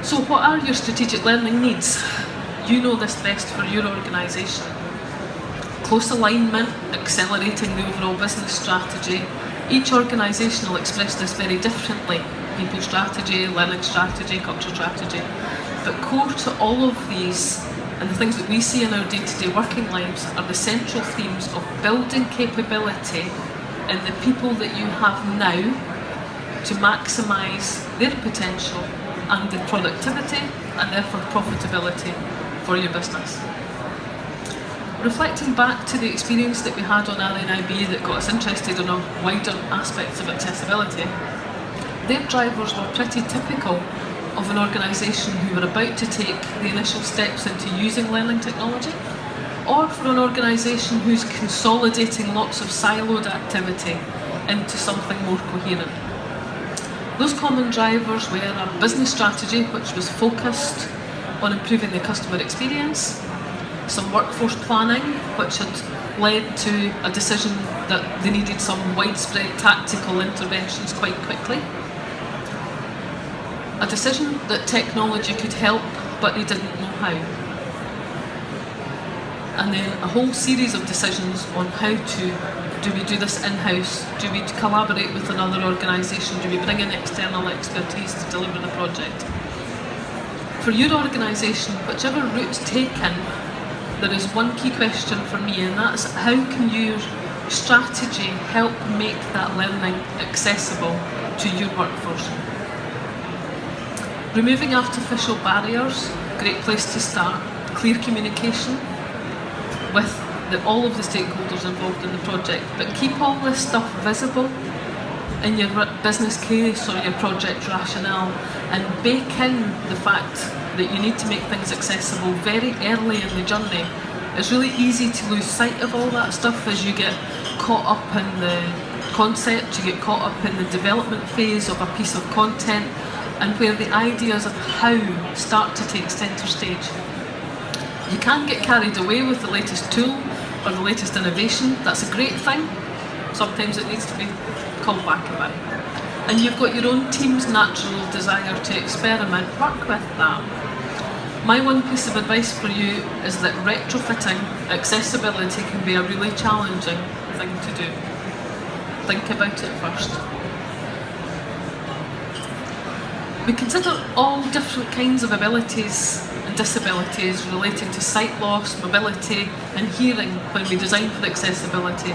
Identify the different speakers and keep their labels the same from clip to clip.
Speaker 1: So what are your strategic learning needs? You know this best for your organisation. Close alignment, accelerating the overall business strategy. Each organisation will express this very differently. People strategy, learning strategy, culture strategy. But core to all of these, and the things that we see in our day-to-day working lives, are the central themes of building capability in the people that you have now to maximise their potential and the productivity and therefore profitability for your business. Reflecting back to the experience that we had on RNIB that got us interested in wider aspects of accessibility, their drivers were pretty typical of an organisation who were about to take the initial steps into using learning technology, or for an organisation who's consolidating lots of siloed activity into something more coherent. Those common drivers were a business strategy which was focused on improving the customer experience, some workforce planning which had led to a decision that they needed some widespread tactical interventions quite quickly, a decision that technology could help but they didn't know how, and then a whole series of decisions on how to. Do we do this in-house? Do we collaborate with another organisation? Do we bring in external expertise to deliver the project? For your organisation, whichever route's taken, there is one key question for me, and that's how can your strategy help make that learning accessible to your workforce? Removing artificial barriers, great place to start. Clear communication with all of the stakeholders involved in the project, but keep all this stuff visible in your business case or your project rationale, and bake in the fact that you need to make things accessible very early in the journey. It's really easy to lose sight of all that stuff as you get caught up in the concept, you get caught up in the development phase of a piece of content, and where the ideas of how start to take centre stage. You can get carried away with the latest tool or the latest innovation. That's a great thing. Sometimes it needs to be called back a bit. And you've got your own team's natural desire to experiment. Work with that. My one piece of advice for you is that retrofitting accessibility can be a really challenging thing to do. Think about it first. We consider all different kinds of abilities and disabilities relating to sight loss, mobility and hearing when we design for accessibility.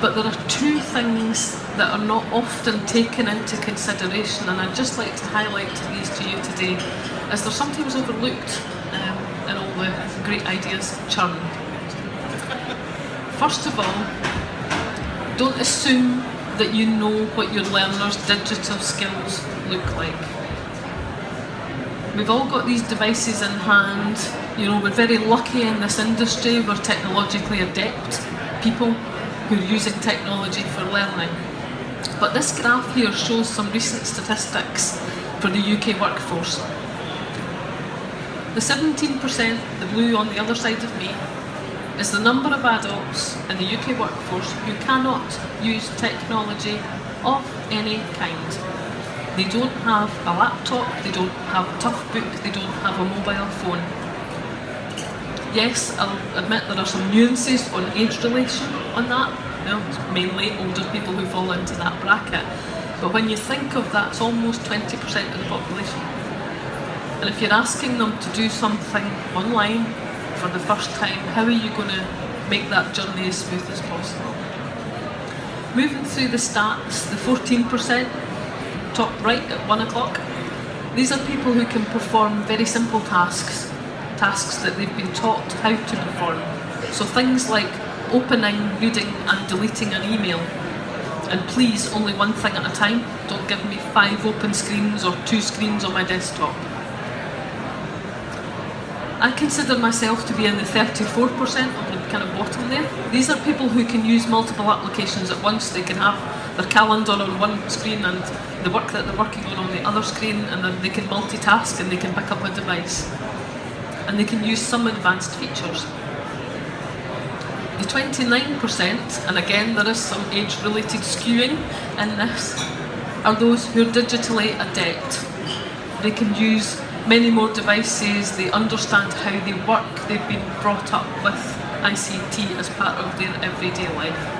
Speaker 1: But there are two things that are not often taken into consideration, and I'd just like to highlight these to you today, as they're sometimes overlooked in all the great ideas churn. First of all, don't assume that you know what your learners' digital skills look like. We've all got these devices in hand. You know, we're very lucky in this industry. We're technologically adept people who are using technology for learning. But this graph here shows some recent statistics for the UK workforce. The 17%, the blue on the other side of me, is the number of adults in the UK workforce who cannot use technology of any kind. They don't have a laptop, they don't have a tough book, they don't have a mobile phone. Yes, I'll admit there are some nuances on age relation on that. You know, it's mainly older people who fall into that bracket. But when you think of that, it's almost 20% of the population. And if you're asking them to do something online for the first time, how are you going to make that journey as smooth as possible? Moving through the stats, the 14%, top right at 1 o'clock, these are people who can perform very simple tasks that they've been taught how to perform. So things like opening, reading and deleting an email. And please, only one thing at a time. Don't give me 5 open screens or 2 screens on my desktop. I consider myself to be in the 34% of the kind of bottom there. These are people who can use multiple applications at once. They can have their calendar on one screen and the work that they're working on the other screen, and then they can multitask and they can pick up a device. And they can use some advanced features. The 29%, and again there is some age-related skewing in this, are those who are digitally adept. They can use many more devices, they understand how they work, they've been brought up with ICT as part of their everyday life.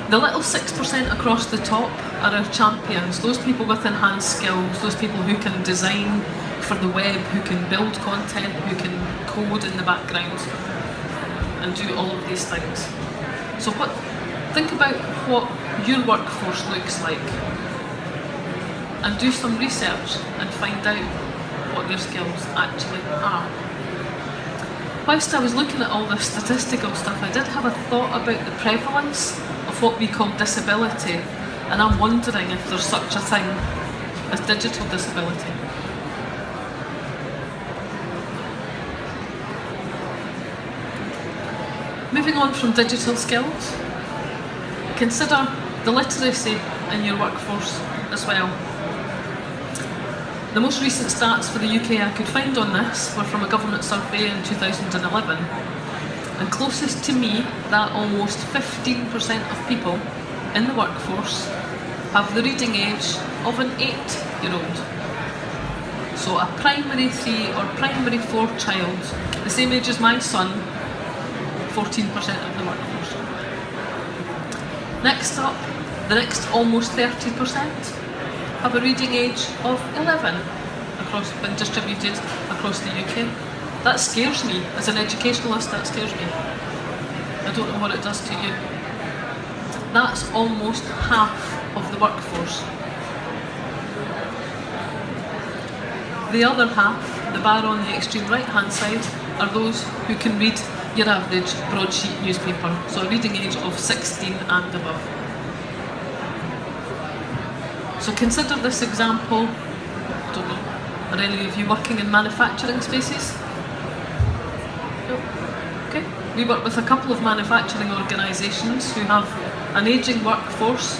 Speaker 1: The little 6% across the top are our champions, those people with enhanced skills, those people who can design for the web, who can build content, who can code in the background and do all of these things. So think about what your workforce looks like and do some research and find out what their skills actually are. Whilst I was looking at all this statistical stuff, I did have a thought about the prevalence of what we call disability, and I'm wondering if there's such a thing as digital disability. Moving on from digital skills, consider the literacy in your workforce as well. The most recent stats for the UK I could find on this were from a government survey in 2011. And closest to me, that almost 15% of people in the workforce have the reading age of an 8-year-old. So a primary 3 or primary 4 child, the same age as my son, 14% of the workforce. Next up, the next almost 30% have a reading age of 11, been distributed across the UK. That scares me. As an educationalist, that scares me. I don't know what it does to you. That's almost half of the workforce. The other half, the bar on the extreme right-hand side, are those who can read your average broadsheet newspaper, so a reading age of 16 and above. So consider this example, I don't know, are any of you working in manufacturing spaces? No? Okay. We work with a couple of manufacturing organisations who have an ageing workforce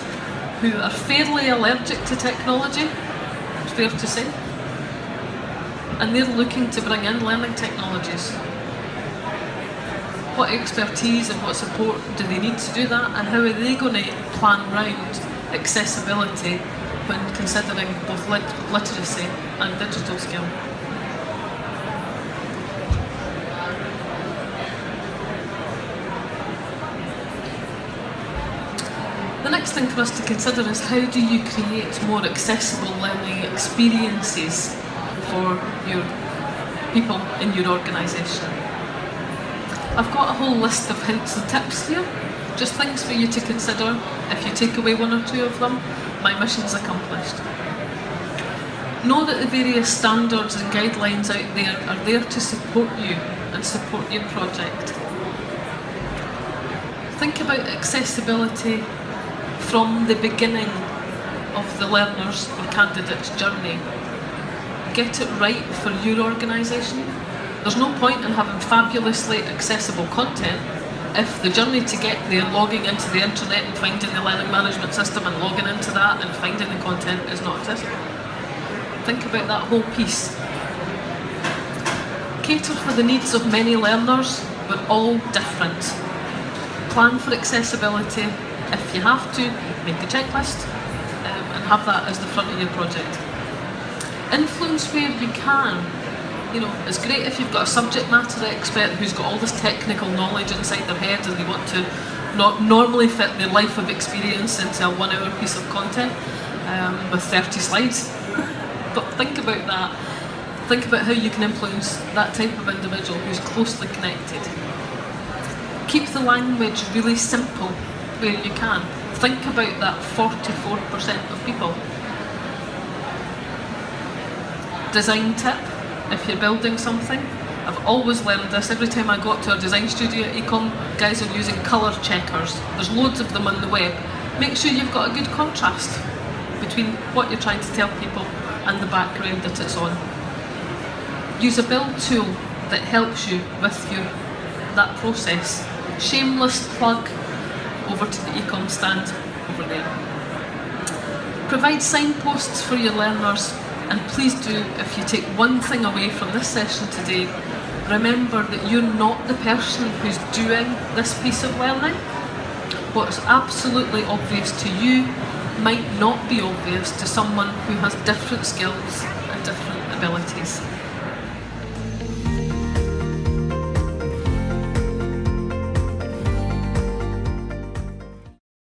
Speaker 1: who are fairly allergic to technology, it's fair to say, and they're looking to bring in learning technologies. What expertise and what support do they need to do that, and how are they going to plan around accessibility when considering both literacy and digital skill? The next thing for us to consider is how do you create more accessible learning experiences for your people in your organisation. I've got a whole list of hints and tips here, just things for you to consider. If you take away one or two of them, my mission's accomplished. Know that the various standards and guidelines out there are there to support you and support your project. Think about accessibility from the beginning of the learner's or candidate's journey. Get it right for your organisation. There's no point in having fabulously accessible content if the journey to get there, logging into the internet and finding the learning management system and logging into that and finding the content is not accessible. Think about that whole piece. Cater for the needs of many learners, but all different. Plan for accessibility. If you have to, make a checklist and have that as the front of your project. Influence where you can. You know, it's great if you've got a subject matter expert who's got all this technical knowledge inside their head and they want to not normally fit their life of experience into a 1 hour piece of content with 30 slides. But think about that. Think about how you can influence that type of individual who's closely connected. Keep the language really simple where you can. Think about that 44% of people. Design tip, if you're building something. I've always learned this. Every time I go up to a design studio at eCom, guys are using colour checkers. There's loads of them on the web. Make sure you've got a good contrast between what you're trying to tell people and the background that it's on. Use a build tool that helps you with that process. Shameless plug over to the eCom stand over there. Provide signposts for your learners, and please do, if you take one thing away from this session today, remember that you're not the person who's doing this piece of learning. What's absolutely obvious to you might not be obvious to someone who has different skills and different abilities. capabilities.